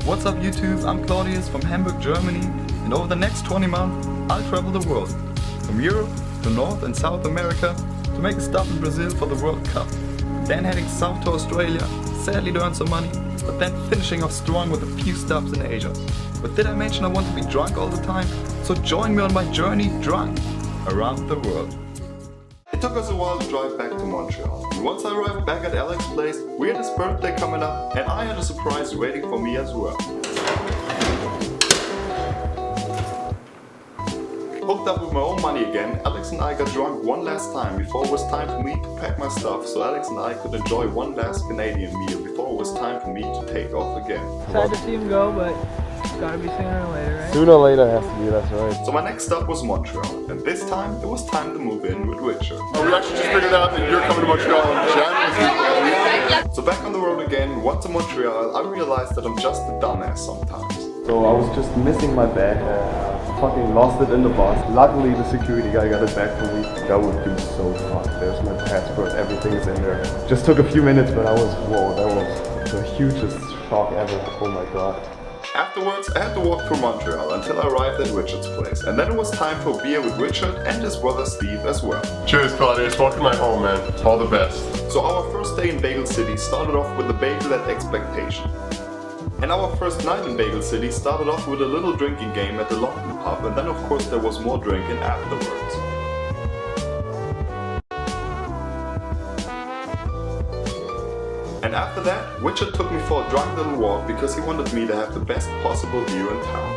What's up YouTube, I'm Claudius from Hamburg, Germany, and over the next 20 months I'll travel the world, from Europe to North and South America to make a stop in Brazil for the World Cup, then heading south to Australia, sadly to earn some money, but then finishing off strong with a few stops in Asia. But did I mention I want to be drunk all the time? So join me on my journey drunk around the world. It took us a while to drive back to Montreal, and once I arrived back at Alex's place, we had his birthday coming up, and I had a surprise waiting for me as well. Hooked up with my own money again, Alex and I got drunk one last time before it was time for me to pack my stuff, so Alex and I could enjoy one last Canadian meal before it was time for me to take off again. Sad to see him go, but it's gotta be sooner or later, right? Sooner or later has to be, that's right. So my next stop was Montreal, and this time it was time to move in with Richard. Oh, we actually just figured out that you're coming to Montreal in January. So back on the road again, once in Montreal, I realized that I'm just a dumbass sometimes. So I was just missing my bag. Fucking lost it in the bus. Luckily the security guy got it back for me. That would be so fun. There's my passport, everything is in there. Just took a few minutes, but I was, whoa, that was the hugest shock ever. Oh my god. Afterwards, I had to walk through Montreal until I arrived at Richard's place, and then it was time for a beer with Richard and his brother Steve as well. Cheers, Claudius. Welcome to my home, man. All the best. So our first day in Bagel City started off with the bagel at Expectation. And our first night in Bagel City started off with a little drinking game at the London pub, and then of course there was more drinking afterwards. And after that, Richard took me for a drunk little walk because he wanted me to have the best possible view in town.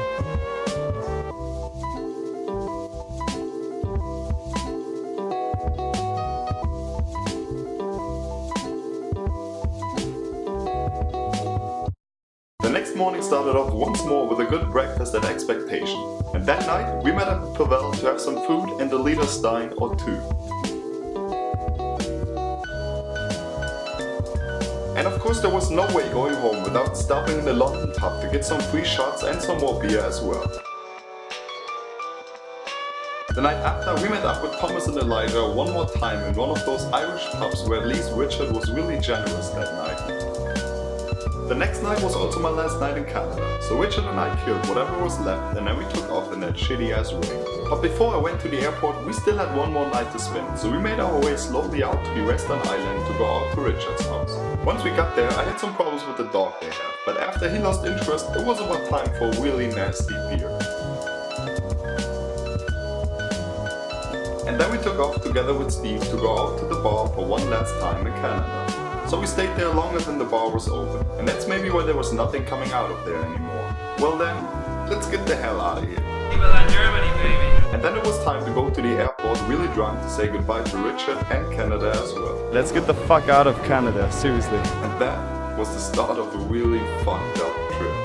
The next morning started off once more with a good breakfast at Expectation. And that night, we met up at Pavel to have some food and a liter stein or two. And of course there was no way going home without stopping in the London pub to get some free shots and some more beer as well. The night after, we met up with Thomas and Elijah one more time in one of those Irish pubs where at least Richard was really generous that night. The next night was also my last night in Canada, so Richard and I killed whatever was left and then we took off in that shitty ass rain. But before I went to the airport, we still had one more night to spend, so we made our way slowly out to the Western Island to go out to Richard's house. Once we got there, I had some problems with the dog they had, but after he lost interest, it was about time for a really nasty beer. And then we took off together with Steve to go out to the bar for one last time in Canada. So we stayed there longer than the bar was open, and that's maybe why there was nothing coming out of there anymore. Well then, let's get the hell out of here. Germany, baby. And then it was time to go to the airport really drunk to say goodbye to Richard and Canada as well. Let's get the fuck out of Canada, seriously. And that was the start of a really fucked up trip.